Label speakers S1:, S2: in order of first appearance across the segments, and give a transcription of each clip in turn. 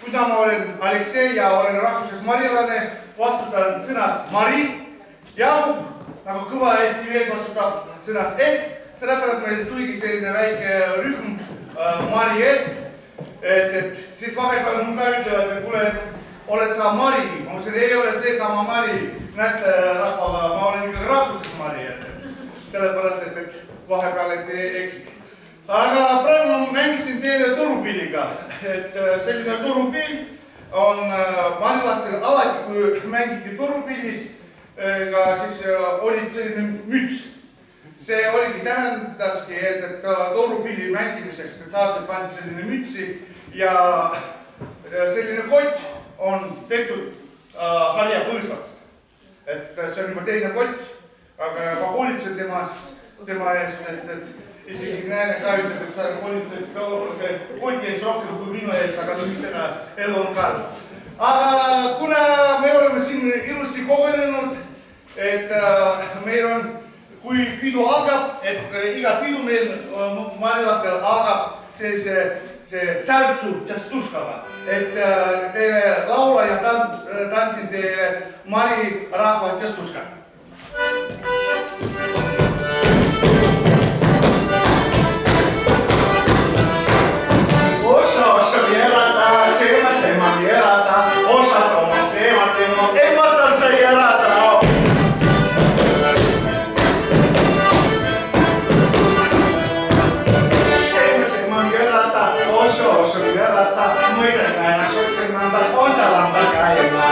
S1: kuna ma olen Aleksei ja olen rahvuses marilane, vastutan sõnast Mari. Jaagup, nagu kõva eesti mees, vastutab sõnast est, sellepärast meil tuligi selline väike rühm Mari est. Et siis vahepeal mul ka ütlevad, et kuule, oled sa Mari. Ma mõtlesin, ei ole see sama Mari näste rahvaga, ma olen ikkagi rahvuses Mari. Sellepärast, et vahepeal ei eksiks. Aga praegu ma mängisin teile turupilliga. Et selline turupill on marilastel alati, kui mängiti turupillis, siis olid selline müts. See oligi tähendaski, et turupilli mängimiseks spetsiaalselt pandi selline mütsi ja selline kott on tehtud harjapõõsast. Et see on juba teine kott, aga ma hoolitsen tema eest, et isegi näene ka ütleb, et sa hoolitsed see koti eest rohkem kui minu eest, aga mis teda elu on ka. Aga kuna me oleme siin ilusti kogenenud, et meil on, kui pidu algab, et iga pidu meil marilastel algab see särtsu tšastuškava. Et teile laula ja tantsin teile Mari rahva tšastuška. Osa vierata, sema vierata, osa toma sema temo, ematal sa vierata. Mõisen aina sotsen nambal, on sa lambal käima.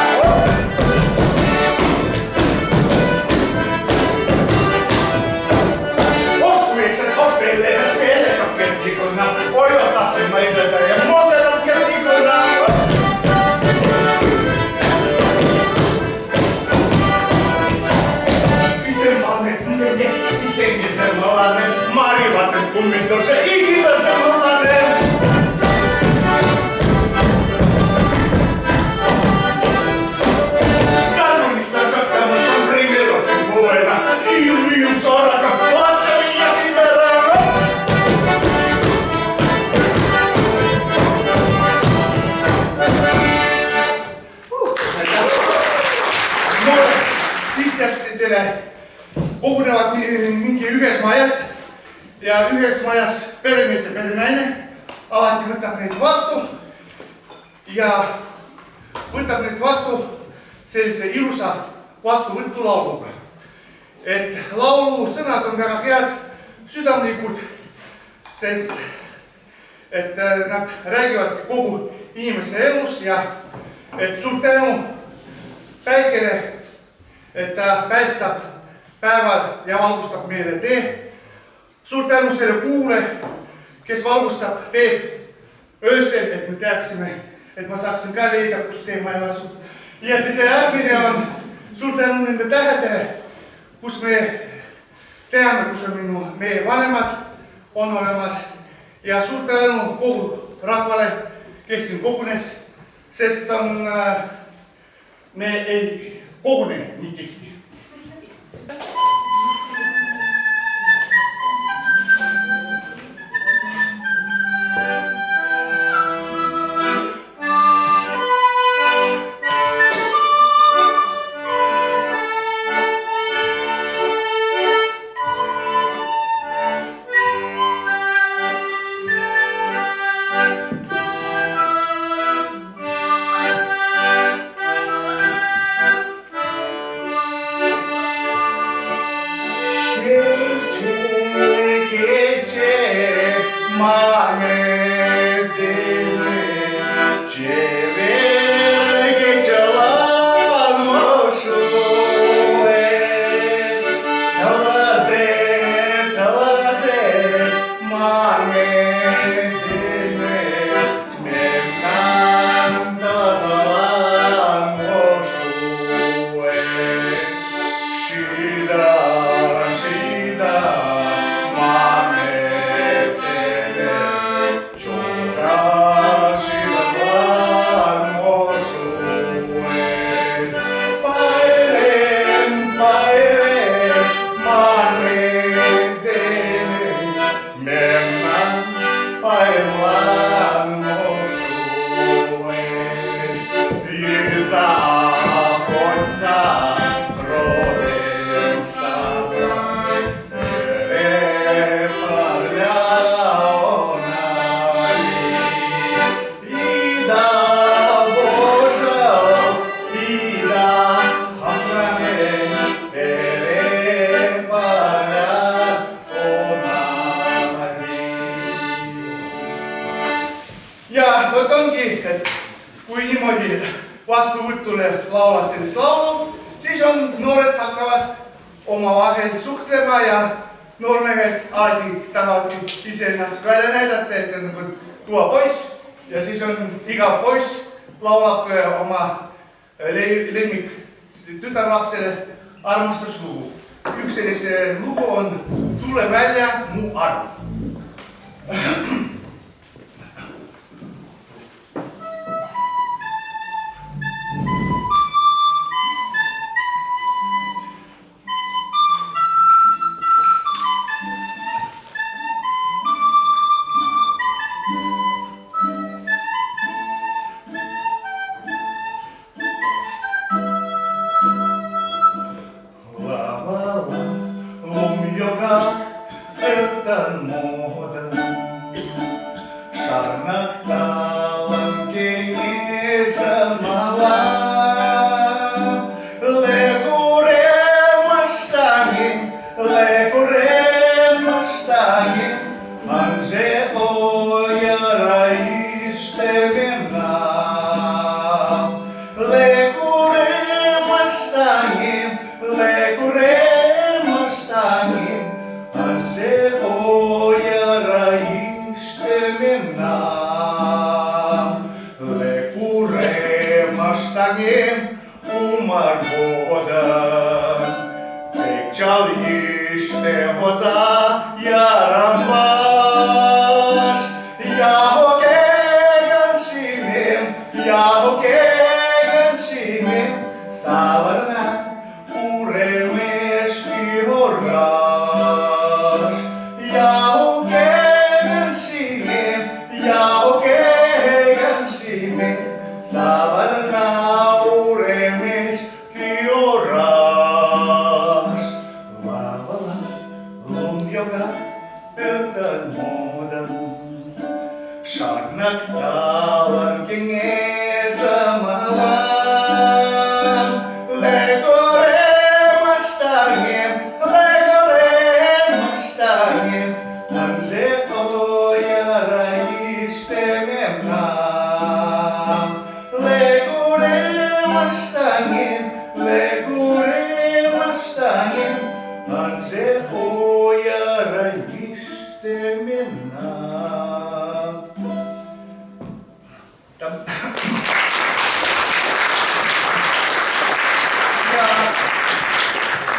S1: Kui hospelleedes peelekab kettikonna, ojotasen mõiselta ja moodelab kettikonna. Itengi se mõlanen, marivaten kummitor se ikida se mõlanen. Kogunevad mingi ühes majas ja ühes majas peremees ja perenaine alati võtab neid vastu ja võtab neid vastu sellise ilusa vastuvõttu lauluga. Et laulu sõnad on väga head, südamlikud, sest et nad räägivad kogu inimese elus ja et suur tänu päikele, et ta päästab päeval ja valgustab meile tee. Suur tänu selle kuule, kes valgustab teed öösel, et me teaksime, et ma saaksin ka leida, kus tee maja asub. Ja siis järgmine on suur tänu nende tähedele, kus me teame, kus on meie vanemad on olemas. Ja suur tänu kogu rahvale, kes siin kogunes, sest me ei kogune nii tihti. kui niimoodi vastuvõtule laulad sellist laulu, siis on noored hakkavad omavahel suhtlema ja noormehed alati tahavad iseennast välja näidata, et on nagu kõva poiss ja siis on iga poiss laulab oma lemmik tütarlapsele armastuslugu. Üks sellise lugu on Tule välja mu arm.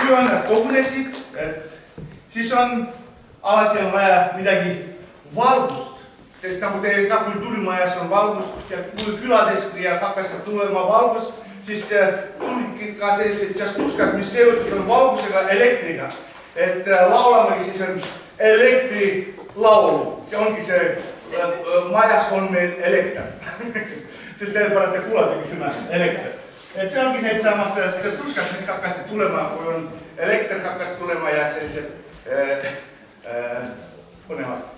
S1: Kui on nad kogunesid, siis on alati on vaja midagi valgust, sest nagu teil ka kultuurimajas on valgust ja kui külades ja hakkas tulema valgus, siis tulidki ka sellised džastuskad, mis seotud on valgusega, elektriga. Et laulamegi siis on elektrilaulu, see ongi see, majas on meil elekter, sest sellepärast te kuulategi sõna elekter. Et see ongi need samas džastuskad, mis hakkasid tulema, kui on elekter hakkas tulema ja sellised põnevad.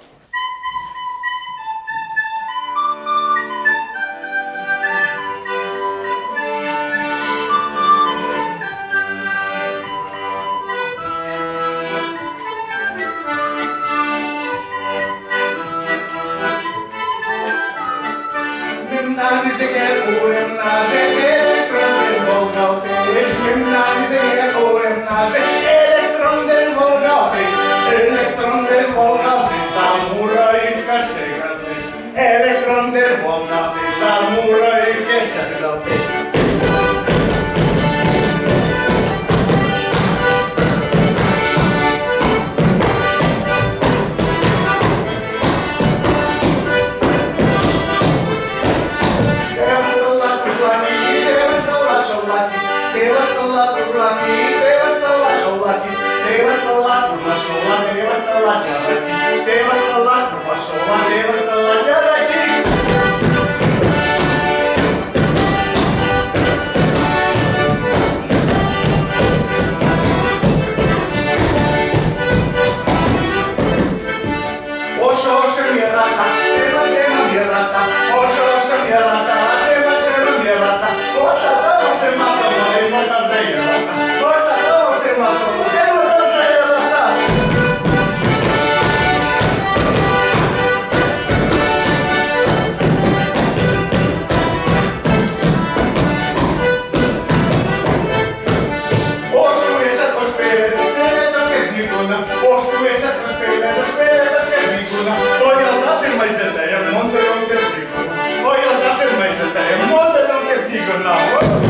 S1: ei muuta jonkun nauhoa.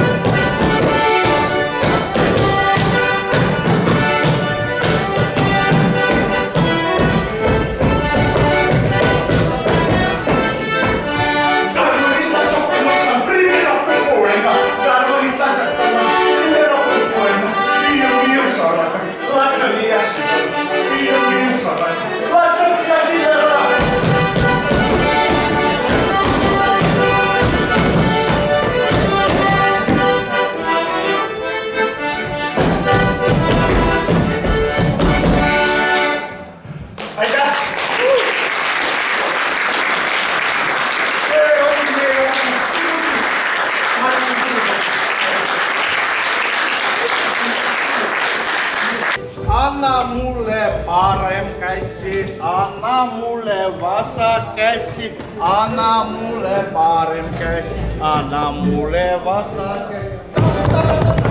S1: Anna mulle parem käsi, anna mulle vasak käsi, anna mulle parem käsi, anna mulle vasak käsi.